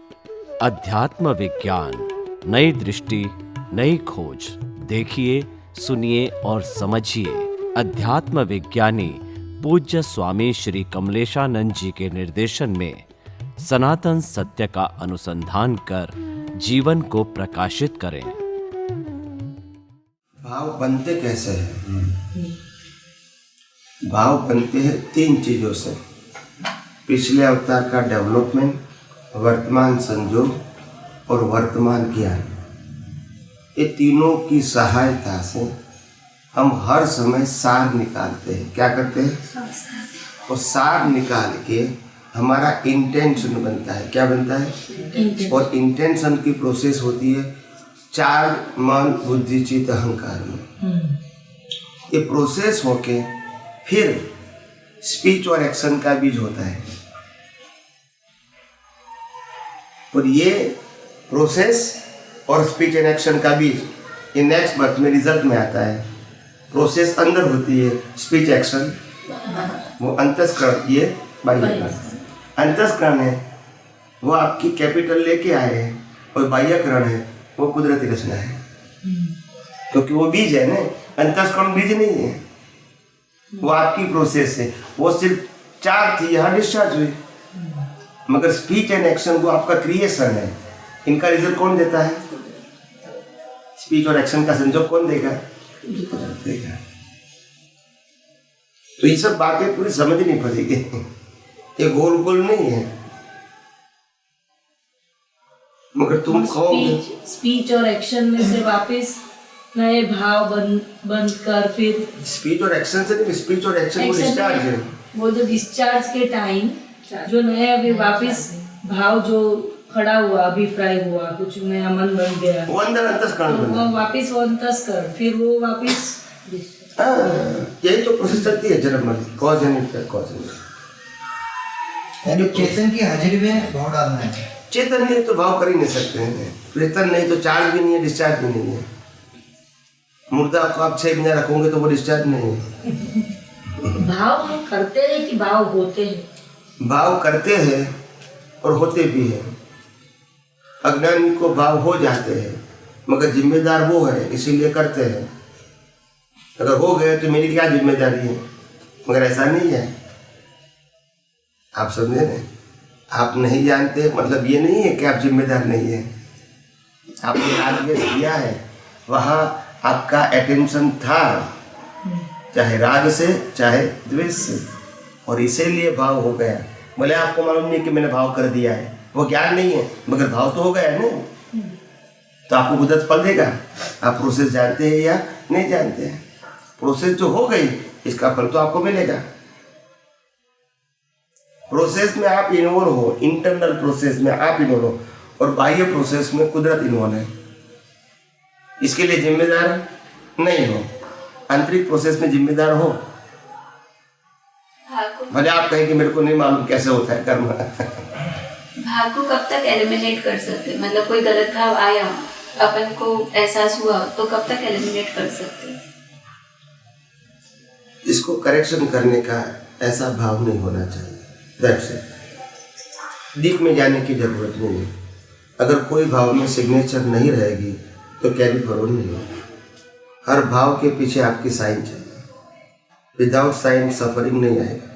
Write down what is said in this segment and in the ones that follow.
अध्यात्म विज्ञान, नई दृष्टि, नई खोज। देखिए, सुनिए और समझिए। अध्यात्म विज्ञानी पूज्य स्वामी श्री कमलेशानंद जी के निर्देशन में सनातन सत्य का अनुसंधान कर जीवन को प्रकाशित करें। भाव बनते कैसे हैं? भाव बनते हैं 3 चीजों से: पिछले अवतार का डेवलपमेंट, वर्तमान संजोग और वर्तमान ज्ञान। ये तीनों की सहायता से हम हर समय सार निकालते हैं। क्या करते हैं? और सार निकाल के हमारा इंटेंशन बनता है। क्या बनता है? और इंटेंशन की प्रोसेस होती है 4 मन बुद्धि चित्त अहंकार में। ये प्रोसेस होके फिर स्पीच और एक्शन का बीज होता है। और ये प्रोसेस और स्पीच एंड एक्शन का बीज ये नेक्स्ट बर्थ में रिजल्ट में आता है। प्रोसेस अंदर होती है, स्पीच एक्शन वो अंतस्करण, ये बाह्यकरण। अंतस्करण है वो आपकी कैपिटल लेके आए हैं और बाह्यकरण है वो कुदरती रचना है, क्योंकि वो बीज है ना। अंतस्करण बीज नहीं है, वो आपकी प्रोसेस है। वो सिर्फ 4 थी, यहाँ डिस्चार्ज हुई। मगर स्पीच एंड एक्शन वो आपका क्रिएशन है। इनका रिजल्ट कौन देता है? स्पीच और एक्शन का संजोग कौन देगा? देगा। तो ये सब बातें पूरी समझनी पड़ेगी। ये गोल गोल नहीं है। मगर तुम कहोगे स्पीच और एक्शन में से वापस नए भाव बन कर फिर स्पीच और एक्शन से नहीं, स्पीच और एक्शन वो डिस्चार्ज है। वो जो डिस्चार्ज के टाइम जो नए अभी वापस भाव जो खड़ा हुआ, अभिप्राय हुआ, कुछ नया मन बन गया, वो अंदर अंतस्करण बन वो वापस वो अंतस्करण, फिर वो वापस यही तो प्रोसेस चलती है generally. Cause and effect, cause and effect. यानी चेतन की हाजिरी में भाव डालना है। चेतन नहीं तो भाव कर ही नहीं सकते हैं। चेतन नहीं तो चार्ज भी नहीं है, डिस्चार्ज भी नहीं है। मुर्दा को आप 6 महीने रखोगे तो वो डिस्चार्ज नहीं है। भाव हम करते हैं कि भाव होते हैं? भाव करते हैं और होते भी हैं। अज्ञानी को भाव हो जाते हैं, मगर जिम्मेदार वो है, इसीलिए करते हैं। अगर हो गए तो मेरी क्या जिम्मेदारी है? मगर ऐसा नहीं है। आप समझे ना? आप नहीं जानते मतलब ये नहीं है कि आप जिम्मेदार नहीं है। आपने राग किया है, वहाँ आपका अटेंशन था, चाहे राग से चाहे द्वेष से, और इसीलिए भाव हो गया। भले आपको मालूम नहीं कि मैंने भाव कर दिया है, वो ज्ञान नहीं है, मगर भाव तो हो गया है ना। तो आपको बुद्धत फल देगा। आप प्रोसेस जानते हैं या नहीं जानते हैं? प्रोसेस जो हो गई इसका फल तो आपको मिलेगा। प्रोसेस में आप इन्वॉल्व हो, इंटरनल प्रोसेस में आप इन्वॉल्व हो, और बाह्य प्रोसेस में कुदरत इन्वॉल्व है। इसके लिए जिम्मेदार नहीं हो। आंतरिक प्रोसेस में जिम्मेदार हो। भले आप कहें कि मेरे को नहीं मालूम कैसे होता है कर्म। भाव को कब तक एलिमिनेट कर सकते? मतलब कोई गलत भाव आया, अपन को एहसास हुआ, तो कब तक एलिमिनेट कर सकते? इसको करेक्शन करने का ऐसा भाव नहीं होना चाहिए। That's it. डीप में जाने की जरूरत नहीं है। अगर कोई भाव में सिग्नेचर नहीं रहेगी तो कैरी फॉरवर्ड नहीं होगा। हर भाव के पीछे आपकी साइन चाहिए। विदाउट साइन सफरिंग नहीं आएगा।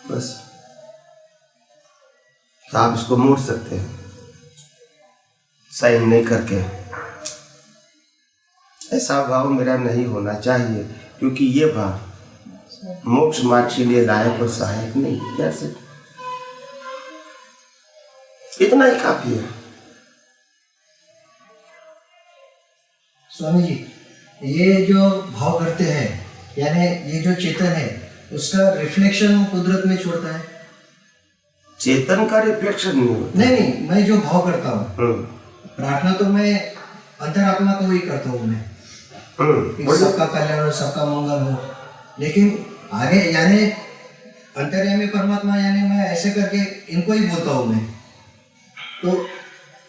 बस तो आप इसको मोड़ सकते हैं साइन नहीं करके। ऐसा भाव मेरा नहीं होना चाहिए, क्योंकि ये भाव मोक्ष मार्ग के लिए लायक और सहायक नहीं। That's it। इतना ही काफी है। स्वामी जी, ये जो भाव करते हैं, यानी ये जो चेतन है उसका रिफ्लेक्शन कुदरत में छोड़ता है। चेतन का रिफ्लेक्शन नहीं होता। नहीं, मैं जो भाव करता हूँ, प्रार्थना तो मैं अंतरात्मा को ही करता हूँ मैं, सबका कल्याण हो, सबका मंगल हो। लेकिन आगे यानी अंतर्यामी परमात्मा, यानी मैं ऐसे करके इनको ही बोलता हूँ मैं, तो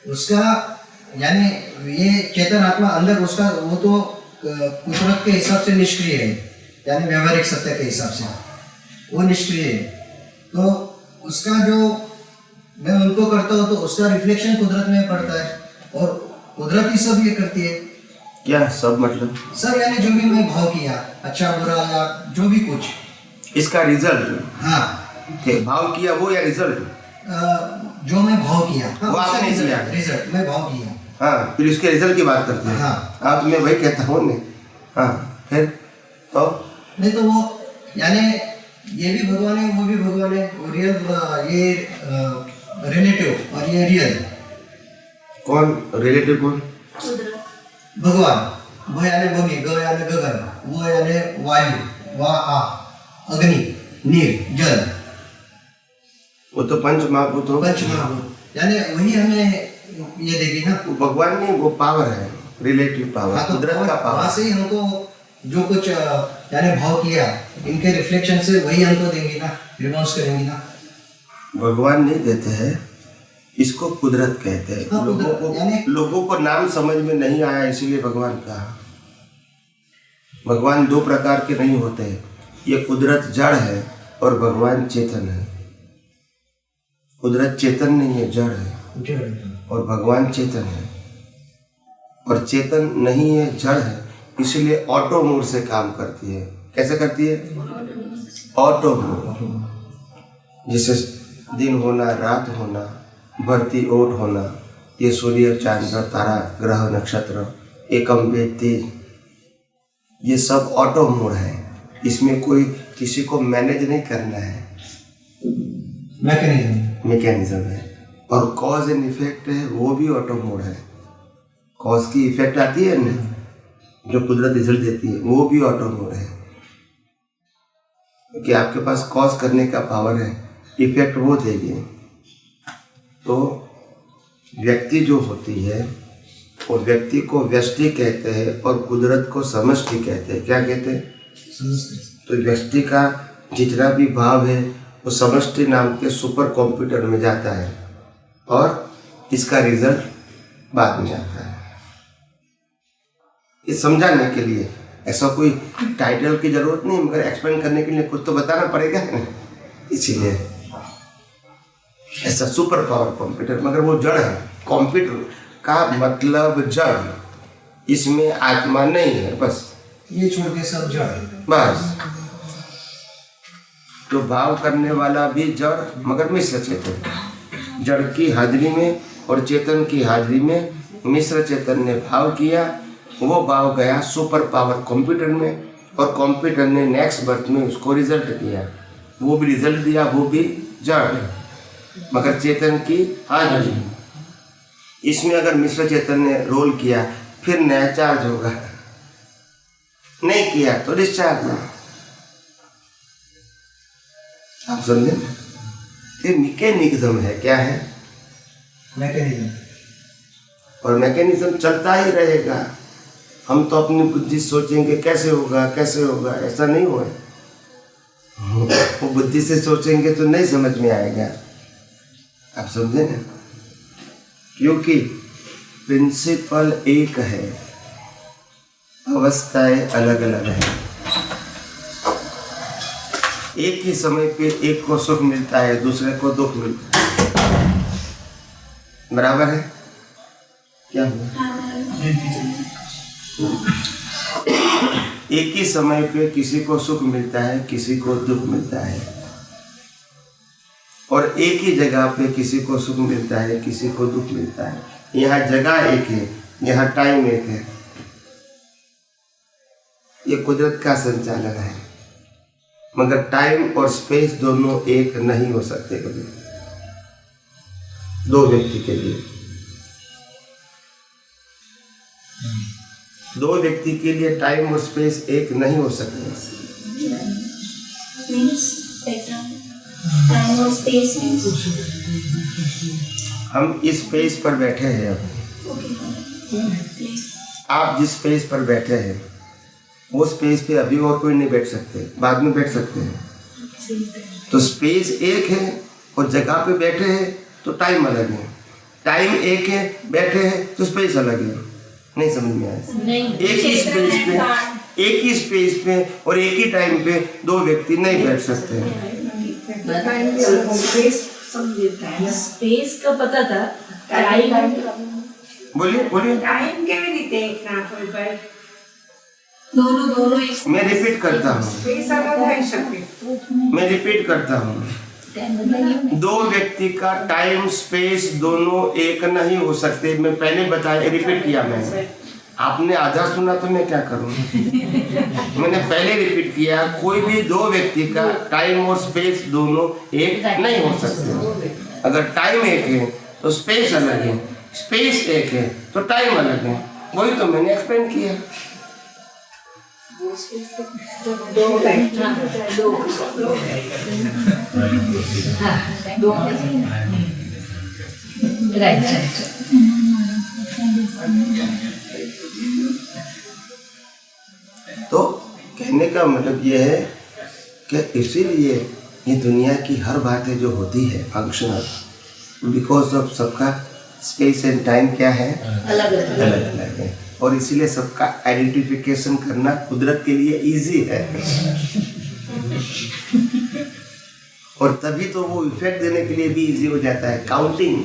उसका यानी ये चेतन आत्मा अंदर उसका वो तो कुदरत के हिसाब से निष्क्रिय है, यानी व्यवहारिक सत्य के हिसाब से वो निष्क्रिय है। तो उसका जो मैं उनको करता हूँ तो उसका रिफ्लेक्शन कुदरत में पड़ता है, और कुदरत ही सब ये करती है। क्या सब मतलब? सब यानी जो भी मैं भाव किया, अच्छा बुरा या जो भी कुछ, इसका रिजल्ट? हाँ भाव किया वो या रिजल्ट? जो मैं भाव किया, हाँ, वो आपने किया? रिजल्ट मैं भाव किया। हाँ, फिर उसके रिजल्ट की बात करते हैं। हाँ। आप मैं वही कहता हूँ ने। हाँ, फिर तो नहीं तो वो यानी ये भी भगवान है, वो भी भगवान है, वो रियल, ये रिलेटिव और ये रियल। कौन रिलेटिव? कौन? भगवान। भ यानी भूमि, ग यानी गगन, वो यानी वायु, वा आ, अग्नि, नीर, जल। वो तो पंच महाभूत हो। पंच महाभूत यानी वही हमें ये देगी ना। वो भगवान नहीं, वो पावर है, रिलेटिव पावर, हाँ, तो कुदरत का वहाँ पावर। से ही हमको जो कुछ यानी भाव किया, इनके रिफ्लेक्शन से वही हमको देंगी ना, रिस्पॉन्स करेंगी ना। भगवान नहीं देते हैं, इसको कुदरत कहते हैं। हाँ, कुदरत, लोगों को नाम समझ में नहीं आया इसीलिए भगवान कहा। भगवान दो प्रकार के नहीं होते, ये कुदरत जड़ है और भगवान चेतन है। कुदरत चेतन नहीं है, जड़ है, और भगवान चेतन है। और चेतन नहीं है, जड़ है, इसलिए ऑटो मोड से काम करती है। कैसे करती है? Auto mode. जैसे दिन होना, रात होना, भरती ओट होना, ये सूर्य, चांद, तारा, ग्रह, नक्षत्र, एकम वेद, ये सब ऑटो मोड है। इसमें कोई किसी को मैनेज नहीं करना है, मैकेनिज्म है। और कॉज एंड इफेक्ट है, वो भी ऑटो मोड है। कॉज की इफेक्ट आती है ना, जो कुदरत रिजल्ट देती है, वो भी ऑटो मोड है। क्योंकि आपके पास कॉज करने का पावर है, इफेक्ट वो देगी। तो व्यक्ति जो होती है, वो व्यक्ति को व्यष्टि कहते हैं और कुदरत को समष्टि कहते हैं। क्या कहते हैं? तो व्यष्टि का जितना भी भाव है वो समष्टि नाम के सुपर कंप्यूटर में जाता है और इसका रिजल्ट बाद में आता है। ये समझाने के लिए ऐसा कोई टाइटल की जरूरत नहीं, मगर एक्सप्लेन करने के लिए कुछ तो बताना पड़ेगा ना, इसीलिए ऐसा सुपर पावर कंप्यूटर। मगर वो जड़ है, कंप्यूटर का मतलब जड़, इसमें आत्मा नहीं है, बस ये छोड़ के सब जड़, बस। तो भाव करने वाला भी जड़ मगर मिश्र चेतन। जड़ की हाजिरी में और चेतन की हाजिरी में मिश्र चेतन ने भाव किया, वो भाव गया सुपर पावर कंप्यूटर में, और कंप्यूटर ने नेक्स्ट बर्थ में उसको रिजल्ट दिया। वो भी रिजल्ट दिया, वो भी जड़ मगर चेतन की हाजिरी। इसमें अगर मिश्र चेतन ने रोल किया फिर नया चार्ज होगा, नहीं किया तो डिस्चार्ज ना। आप समझे? ये मैकेनिज्म है। क्या है? मैकेनिज्म। और मैकेनिज्म चलता ही रहेगा। हम तो अपनी बुद्धि सोचेंगे कैसे होगा कैसे होगा, ऐसा नहीं होगा। वो बुद्धि से सोचेंगे तो नहीं समझ में आएगा। आप समझे ना? क्योंकि प्रिंसिपल एक है, अवस्थाएं अलग अलग हैं। एक ही समय पे एक को सुख मिलता है, दूसरे को दुख मिलता है। बराबर है? क्या हुआ? एक ही समय पे किसी को सुख मिलता है, किसी को दुख मिलता है, और एक ही जगह पे किसी को सुख मिलता है, किसी को दुख मिलता है। यहाँ जगह एक है, यहाँ टाइम एक है। ये कुदरत का संचालन है, मगर टाइम और स्पेस दोनों एक नहीं हो सकते कभी दो व्यक्ति के लिए। दो व्यक्ति के लिए टाइम और स्पेस एक नहीं हो सकते। टाइम और स्पेस हम इस स्पेस पर बैठे हैं, अब आप जिस स्पेस पर बैठे हैं वो स्पेस पे अभी और कोई नहीं बैठ सकते, बाद में बैठ सकते हैं। तो स्पेस एक है और जगह पे बैठे हैं तो टाइम अलग है। टाइम एक है, बैठे हैं तो स्पेस अलग है। नहीं समझ में आया? एक ही स्पेस पे और एक ही टाइम पे दो व्यक्ति नहीं बैठ सकते हैं। स्पेस का पता था, टाइम बोलिए बोलिए। टाइम કેવી રીતે એક નાખો ભાઈ? दोनों एक मैं रिपीट करता हूँ, સ્પેસ અલગ હોઈ શકે. मैं रिपीट करता हूँ। दो व्यक्ति का टाइम स्पेस दोनों एक नहीं हो सकते। मैं पहले बताया, रिपीट किया मैंने, आपने आधा सुना तो मैं क्या करूँ। मैंने पहले रिपीट किया, कोई भी दो व्यक्ति का टाइम और स्पेस दोनों एक नहीं हो सकते। अगर टाइम एक है तो स्पेस अलग है, स्पेस एक है तो टाइम अलग है। वही तो मैंने एक्सप्लेन किया। तो कहने का मतलब ये है कि इसीलिए ये दुनिया की हर बातें जो होती है फंक्शनल, बिकॉज ऑफ सबका स्पेस एंड टाइम क्या है, अलग अलग अलग अलग है। और इसीलिए सबका आइडेंटिफिकेशन करना कुदरत के लिए इजी है। और तभी तो वो इफेक्ट देने के लिए भी इजी हो जाता है। काउंटिंग,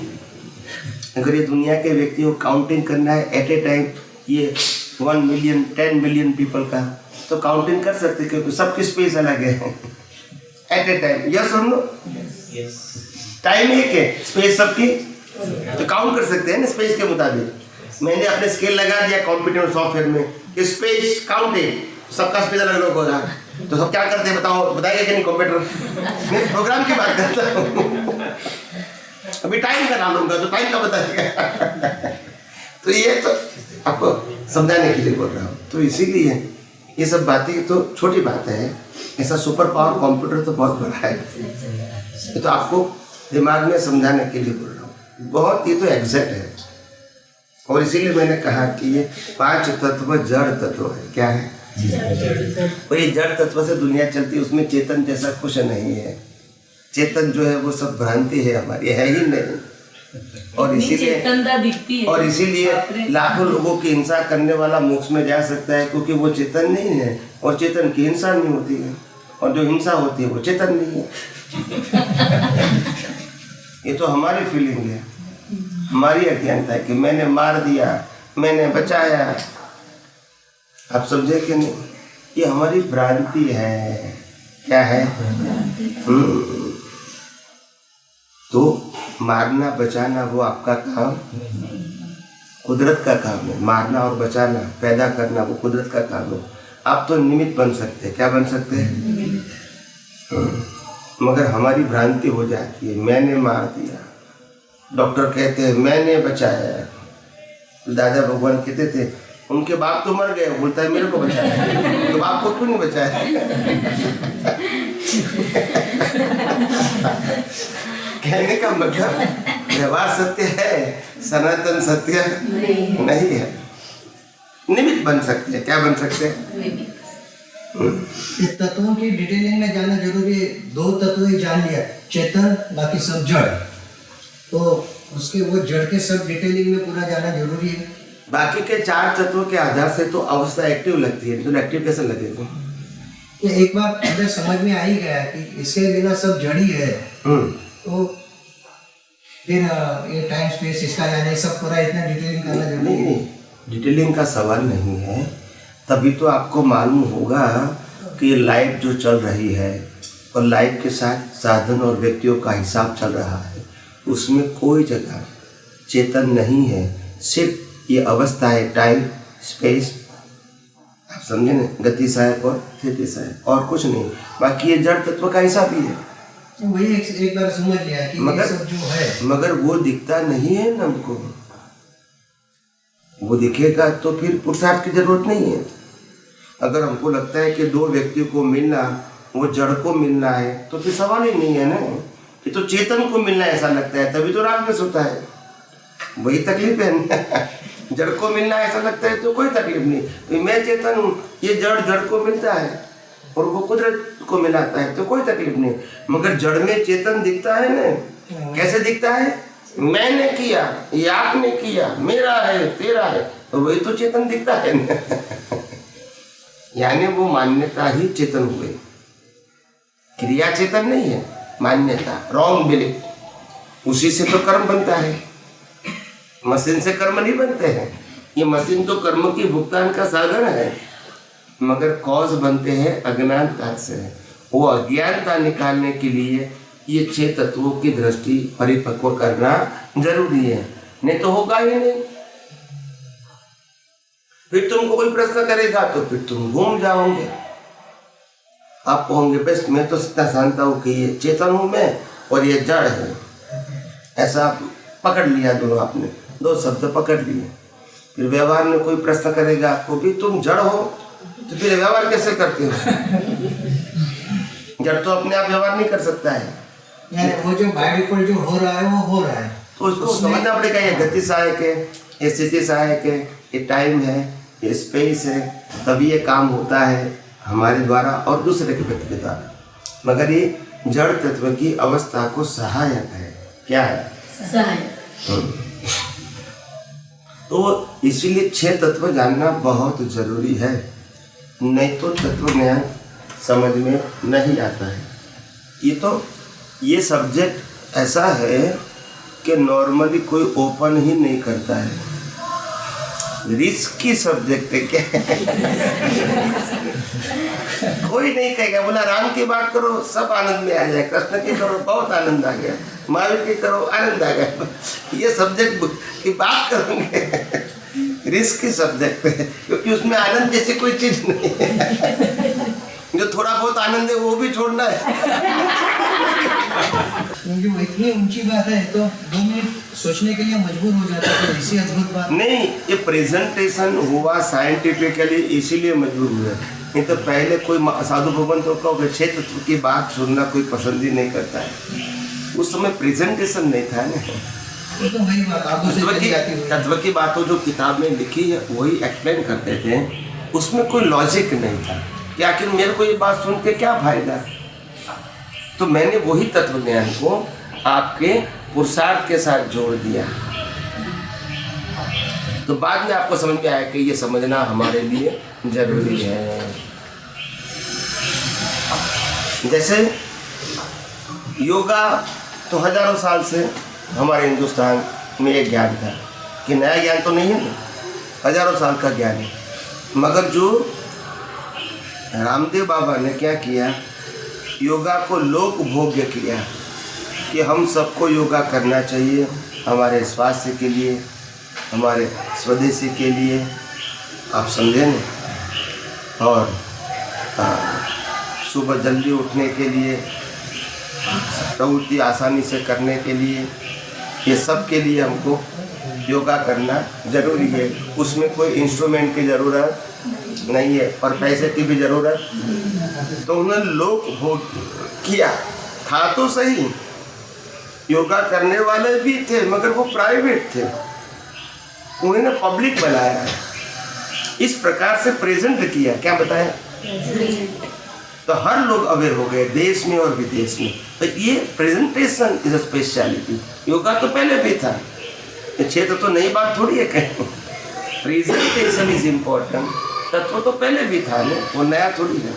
अगर ये दुनिया के व्यक्ति को काउंटिंग करना है एट ए टाइम, ये 1 मिलियन 10 मिलियन पीपल का, तो काउंटिंग कर सकते, क्योंकि सबकी स्पेस अलग है एट ए टाइम। यस और नो? टाइम एक है, स्पेस सबकी, तो काउंट कर सकते हैं ना स्पेस के मुताबिक। मैंने अपने स्केल लगा दिया कंप्यूटर सॉफ्टवेयर में कि स्पेस काउंट है, सबका स्पेस अलग अलग होगा, तो सब क्या करते हैं बताओ, बताइए कि नहीं कंप्यूटर। मैं प्रोग्राम की बात करता हूँ। अभी टाइम का डालूंगा तो टाइम का बताइएगा। तो ये तो आपको समझाने के लिए बोल रहा हूँ। तो इसीलिए ये सब बातें तो छोटी बात है, ऐसा सुपर पावर कंप्यूटर तो बहुत बड़ा है। ये तो आपको दिमाग में समझाने के लिए बोल रहा हूँ। बहुत ये तो एग्जैक्ट है। और इसीलिए मैंने कहा कि ये 5 तत्व जड़ तत्व है। क्या है? और ये जड़ तत्व से दुनिया चलती है, उसमें चेतन जैसा कुछ नहीं है। चेतन जो है वो सब भ्रांति है हमारी, है ही नहीं। और इसीलिए चेतनता दिखती है, और इसीलिए लाखों लोगों की हिंसा करने वाला मोक्ष में जा सकता है, क्योंकि वो चेतन नहीं है। और चेतन की हिंसा नहीं होती है, और जो हिंसा होती है वो चेतन नहीं है। ये तो हमारी फीलिंग है, हमारी अज्ञानता है कि मैंने मार दिया, मैंने बचाया। आप समझे कि नहीं? ये हमारी भ्रांति है। क्या है? तो मारना बचाना वो आपका काम, कुदरत का काम है। मारना और बचाना, पैदा करना वो कुदरत का काम है। आप तो निमित्त बन सकते हैं। क्या बन सकते हैं? मगर हमारी भ्रांति हो जाती है, मैंने मार दिया। डॉक्टर कहते हैं मैंने बचाया। तो दादा भगवान कहते थे उनके बाप तो मर गए, बोलता है मेरे को बचाया। तो बाप को क्यों नहीं बचाया? कहने का मतलब व्यवहार सत्य है, सनातन सत्य नहीं है। निमित्त बन सकते हैं। क्या बन सकते हैं? इस तत्वों की डिटेलिंग में जाना जरूरी है। 2 तत्व ही जान लिया, चेतन बाकी सब जड़, तो उसके वो जड़ के सब डिटेलिंग में पूरा जाना जरूरी है। बाकी के 4 तत्वों के आधार से तो अवस्था एक्टिव लगती है, तो एक्टिव कैसे लगेगा? ये एक बार अंदर समझ में आ ही गया कि इसके बिना सब जड़ ही है, तो फिर ये टाइम स्पेस इसका यानी सब पूरा इतना डिटेलिंग करना जरूरी है। नहीं, डिटेलिंग का सवाल नहीं है। तभी तो आपको मालूम होगा कि ये लाइफ जो चल रही है और लाइफ के साथ साधन और व्यक्तियों का हिसाब चल रहा है, उसमें कोई जगह चेतन नहीं है। सिर्फ ये अवस्था है, टाइम स्पेस, आप समझे ना, गति सहायक और स्थिति सहायक, और कुछ नहीं। बाकी ये जड़ तत्व का हिसाब ही है। वही एक बार समझ लिया कि ये सब जो है, मगर वो दिखता नहीं है ना हमको। वो दिखेगा तो फिर पुरुषार्थ की जरूरत नहीं है। अगर हमको लगता है कि 2 व्यक्तियों को मिलना वो जड़ को मिलना है, तो फिर सवाल ही नहीं है ना। ये तो चेतन को मिलना ऐसा लगता है, तभी तो रागद्वेष होता है। वही तकलीफ है। जड़ को मिलना ऐसा लगता है तो कोई तकलीफ नहीं। तो मैं चेतन हूँ, ये जड़ को मिलता है और वो कुदरत को मिलाता है, तो कोई तकलीफ नहीं। मगर जड़ में चेतन दिखता है ना। कैसे दिखता है? मैंने किया, ये आपने किया, मेरा है, तेरा है, तो वही तो चेतन दिखता है ना। यानी वो मान्यता ही चेतन हुए, क्रिया चेतन नहीं है। मान्यता, रॉन्ग बिलीफ, उसी से तो कर्म बनता है। मशीन से कर्म नहीं बनते हैं। ये मशीन तो कर्म की भुगतान का साधन है, मगर कॉज बनते हैं अज्ञानता से। वो अज्ञानता निकालने के लिए ये 6 तत्वों की दृष्टि परिपक्व करना जरूरी है, नहीं तो होगा ही नहीं। फिर तुमको कोई प्रश्न करेगा तो फिर तुम घूम जाओगे। आप कहोगे बस मैं तो इतना जानता हूँ कि ये चेतन हूँ मैं और ये जड़ है, ऐसा पकड़ लिया दोनों, आपने 2 शब्द पकड़ लिए। फिर व्यवहार में कोई प्रश्न करेगा आपको भी तुम जड़ हो, तो फिर व्यवहार कैसे करते हो? जड़ तो अपने आप व्यवहार नहीं कर सकता है। यानी वो जो बाय डिफॉल्ट जो हो रहा है वो हो रहा है, तो उसको समझना पड़ेगा। ये गति सहायक है, ये स्थिति सहायक है, ये टाइम है, ये स्पेस है, तभी ये काम होता है हमारे द्वारा और दूसरे के व्यक्ति के द्वारा। मगर ये जड़ तत्व की अवस्था को सहायक है। क्या है? सहायक। तो इसीलिए 6 तत्व जानना बहुत जरूरी है, नहीं तो तत्व ज्ञान समझ में नहीं आता है। ये सब्जेक्ट ऐसा है कि नॉर्मली कोई ओपन ही नहीं करता है, रिस्की सब्जेक्ट है। क्या कोई नहीं कहेगा, बोला राम की बात करो सब आनंद में आ जाए, कृष्ण की करो बहुत आनंद आ गया, महावीर की करो आनंद आ गया। ये सब्जेक्ट की बात करोगे रिस्की सब्जेक्ट है, क्योंकि उसमें आनंद जैसी कोई चीज नहीं है। जो थोड़ा बहुत आनंद है वो भी छोड़ना है। क्योंकि वो इतनी ऊंची बात है तो 2 मिनट सोचने के लिए मजबूर हो जाता है। तो ऐसी अद्भुत बात नहीं, ये प्रेजेंटेशन हुआ साइंटिफिकली इसीलिए मजबूर हुआ, नहीं तो पहले कोई साधु भवन तो कहोगे 6 तत्व की बात सुनना कोई पसंद ही नहीं करता है। उस समय प्रेजेंटेशन नहीं था ना। वो तो वही बात आंखों से चली जाती है। तत्व की बातों जो किताब में लिखी है वही एक्सप्लेन करते थे, उसमें कोई लॉजिक नहीं था कि आखिर मेरे को ये बात सुन के क्या फायदा। तो मैंने वही तत्व ज्ञान को आपके पुरुषार्थ के साथ जोड़ दिया, तो बाद में आपको समझ में आया कि ये समझना हमारे लिए जरूरी है। जैसे योगा तो हजारों साल से हमारे हिंदुस्तान में एक ज्ञान था, कि नया ज्ञान तो नहीं है ना, हजारों साल का ज्ञान है। मगर जो रामदेव बाबा ने क्या किया, योगा को लोक भोग्य किया कि हम सबको योगा करना चाहिए, हमारे स्वास्थ्य के लिए, हमारे स्वदेशी के लिए, आप समझे ना। और सुबह जल्दी उठने के लिए, प्रवृत्ति आसानी से करने के लिए, ये सब के लिए हमको योगा करना जरूरी है। उसमें कोई इंस्ट्रूमेंट की ज़रूरत नहीं है और पैसे की भी ज़रूरत। तो उन्होंने लोक भोग किया, था तो सही, योगा करने वाले भी थे मगर वो प्राइवेट थे, उन्होंने पब्लिक बनाया, इस प्रकार से प्रेजेंट किया। क्या बताया? तो हर लोग अवेयर हो गए, देश में और विदेश में। तो ये presentation is a speciality. Yoga तो पहले भी था, ये 6 तो नई बात थोड़ी है कहीं। Presentation is important. तत्व तो पहले भी था ना, वो नया थोड़ी है।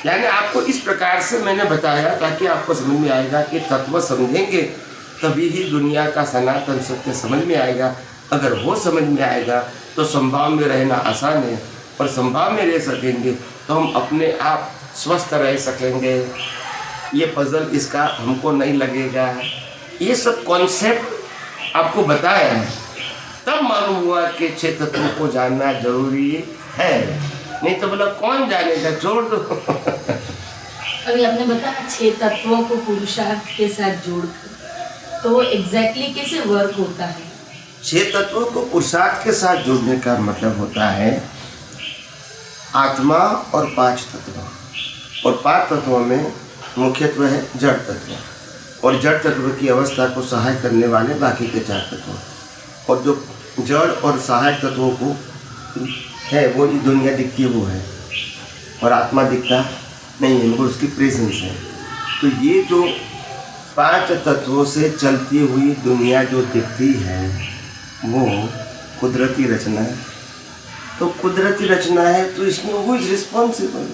यानी आपको इस प्रकार से मैंने बताया ताकि आपको समझ में आएगा कि तत्व समझेंगे तभी ही दुनिया का सनातन सत्य समझ में आएगा। अगर वो समझ में आएगा तो संभाव में रहना आसान है, और संभाव में रह सकेंगे तो हम अपने आप स्वस्थ रह सकेंगे। ये पजल इसका हमको नहीं लगेगा। ये सब कॉन्सेप्ट आपको बताया है, तब मालूम हुआ कि 6 तत्वों को जानना जरूरी है। नहीं तो बोला कौन जानेगा, छोड़ दो। अभी आपने बताया 6 तत्वों को पुरुषार्थ के साथ जोड़कर, तो वो एग्जैक्टली कैसे वर्क होता है? 6 तत्वों को पुरुषार्थ के साथ जोड़ने का मतलब होता है आत्मा और 5 तत्व। और 5 तत्वों में मुख्यत्व है जड़ तत्व, और जड़ तत्व की अवस्था को सहाय करने वाले बाकी के 4 तत्व। और जो जड़ और सहायक तत्वों को है वो ही दुनिया दिखती है, वो है, और आत्मा दिखता नहीं है, मगर उसकी प्रेजेंस है। तो ये जो 5 तत्वों से चलती हुई दुनिया जो दिखती है वो कुदरती रचना है। तो कुदरती रचना है तो इसमें who is responsible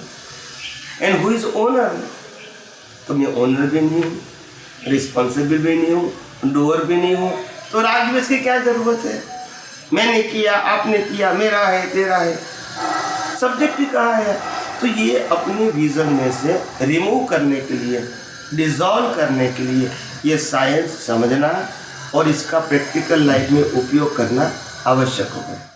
and who is owner? तो मैं ओनर भी नहीं हूँ, रिस्पॉन्सिबल भी नहीं हूँ, डोअर भी नहीं हूँ, तो राजवेश की क्या ज़रूरत है? मैंने किया, आपने किया, मेरा है, तेरा है, सब्जेक्ट भी कहाँ है? तो ये अपने विजन में से रिमूव करने के लिए, डिसॉल्व करने के लिए ये साइंस समझना और इसका प्रैक्टिकल लाइफ में उपयोग करना आवश्यक होगा।